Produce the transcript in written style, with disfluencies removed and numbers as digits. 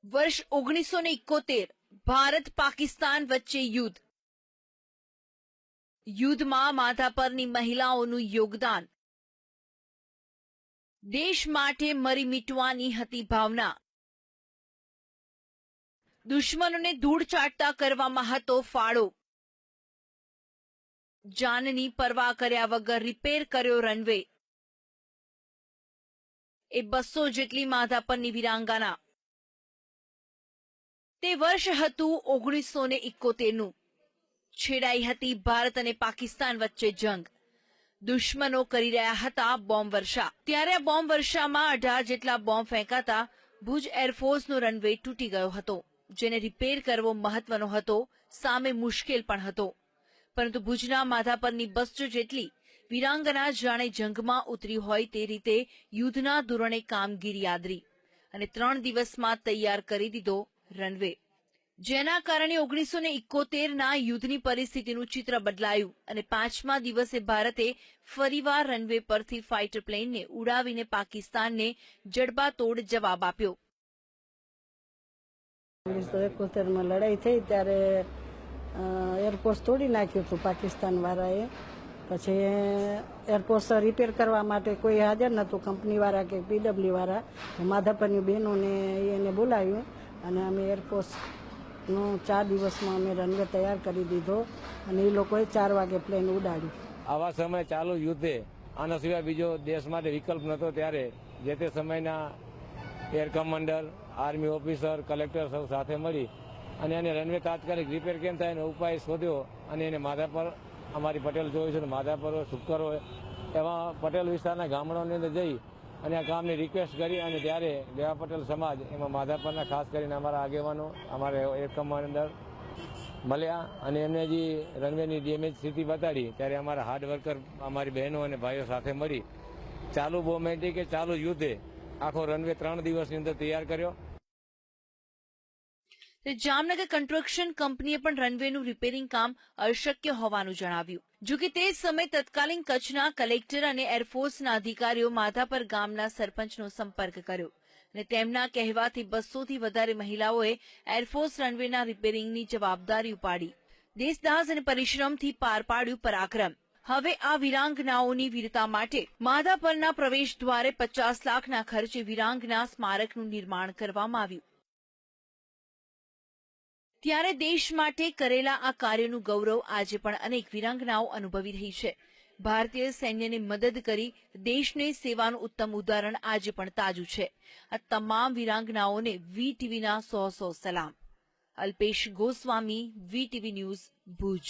વર્ષ 1971 ભારત પાકિસ્તાન વચ્ચે યુદ્ધ. યુદ્ધમાં માધાપરની મહિલાઓનું યોગદાન. દેશ માટે મરી મિટવાની હતી ભાવના. દુશ્મનોને ધૂળ ચાટતા કરવામાં હતો ફાળો. જાનની પરવા કર્યા વગર રિપેર કર્યો રનવે. એ 200 જેટલી માધાપરની વીરાંગના. તે વર્ષ હતું 1971નું. છેડાઈ હતી ભારત અને પાકિસ્તાન વચ્ચે જંગ. દુશ્મનો કરી રહ્યા હતા બોમ્બ વર્ષા. ત્યારે આ બોમ્બ વર્ષામાં 18 જેટલા બોમ્બ ફેંકાતા ભુજ એરફોર્સનો રનવે તૂટી ગયો હતો, જેને રિપેર કરવો મહત્વનો હતો, સામે મુશ્કેલ પણ હતો. પરંતુ ભુજના માધાપરની 200 જેટલી વીરાંગના જાણે જંગમાં ઉતરી હોય તે રીતે યુદ્ધના ધોરણે કામગીરી આદરી અને 3 દિવસમાં તૈયાર કરી દીધો રનવે, જેના કારણે 1971ના યુદ્ધની પરિસ્થિતિનું ચિત્ર બદલાયું અને 5મા દિવસે ભારતે ફરીવાર રનવે પરથી ફાઇટર પ્લેનને ઉડાવીને પાકિસ્તાનને જડબાતોડ જવાબ આપ્યો. 1971માં લડાઈ થઈ ત્યારે એરફોર્સ તોડી નાખ્યું હતું પાકિસ્તાન વાળાએ. પછી એરફોર્સ રિપેર કરવા માટે કોઈ હાજર નહોતું, કંપનીવાળા કે પીડબ્લ્યુ વાળા. તો માધાપરની બહેનોને એને બોલાવ્યું અને અમે એરફોર્સનો 4 દિવસમાં અમે રનવે તૈયાર કરી દીધો અને એ લોકોએ 4 વાગે પ્લેન ઉડાડ્યું. આવા સમયે ચાલુ યુદ્ધે આના સિવાય બીજો દેશ માટે વિકલ્પ નહોતો. ત્યારે જે તે સમયના air commander, army officer, collector સૌ સાથે મળી અને એને રનવે તાત્કાલિક રિપેર કેમ થાય એનો ઉપાય શોધ્યો અને એને માધાપર, અમારી પટેલ જોયું છે ને માધાપર હોય, સુખકર હોય એવા પટેલ વિસ્તારના ગામડાઓની અંદર જઈ અને આ કામની રિક્વેસ્ટ કરી અને ત્યારે લેવા પટેલ સમાજ એમાં માધાપરના ખાસ કરીને અમારા આગેવાનો, અમારા એર કમાન્ડર મળ્યા અને એમને જે રનવેની ડેમેજ સ્થિતિ બતાડી ત્યારે અમારા હાર્ડ વર્કર, અમારી બહેનો અને ભાઈઓ સાથે મળી ચાલુ બોમેન્ટી કે ચાલુ યુદ્ધે આખો રનવે 3 દિવસની અંદર તૈયાર કર્યો. જામનગર કન્સ્ટ્રક્શન કંપનીએ પણ રનવેનું રિપેરિંગ કામ અશક્ય હોવાનું જણાવ્યું. જોકે તે સમયે તત્કાલીન કચ્છના કલેક્ટર અને એરફોર્સના અધિકારીઓ માધાપર ગામના સરપંચનો સંપર્ક કર્યો અને તેમના કહેવાથી 200થી વધારે મહિલાઓએ એરફોર્સ રનવેના રિપેરિંગની જવાબદારી ઉપાડી. દેશદાઝ અને પરિશ્રમથી પાર પાડ્યું પરાક્રમ. હવે આ વીરાંગનાઓની વીરતા માટે માધાપરના પ્રવેશ દ્વારે 50 લાખના ખર્ચે વીરાંગના સ્મારકનું નિર્માણ કરવામાં આવ્યું. ત્યારે દેશ માટે કરેલા આ કાર્યનું ગૌરવ આજે પણ અનેક વીરાંગનાઓ અનુભવી રહી છે. ભારતીય સૈન્યને મદદ કરી દેશને સેવાનું ઉત્તમ ઉદાહરણ આજે પણ તાજું છે. આ તમામ વીરાંગનાઓને વીટીવીના 100 સલામ. Alpesh Goswami, VTV news, Bhuj.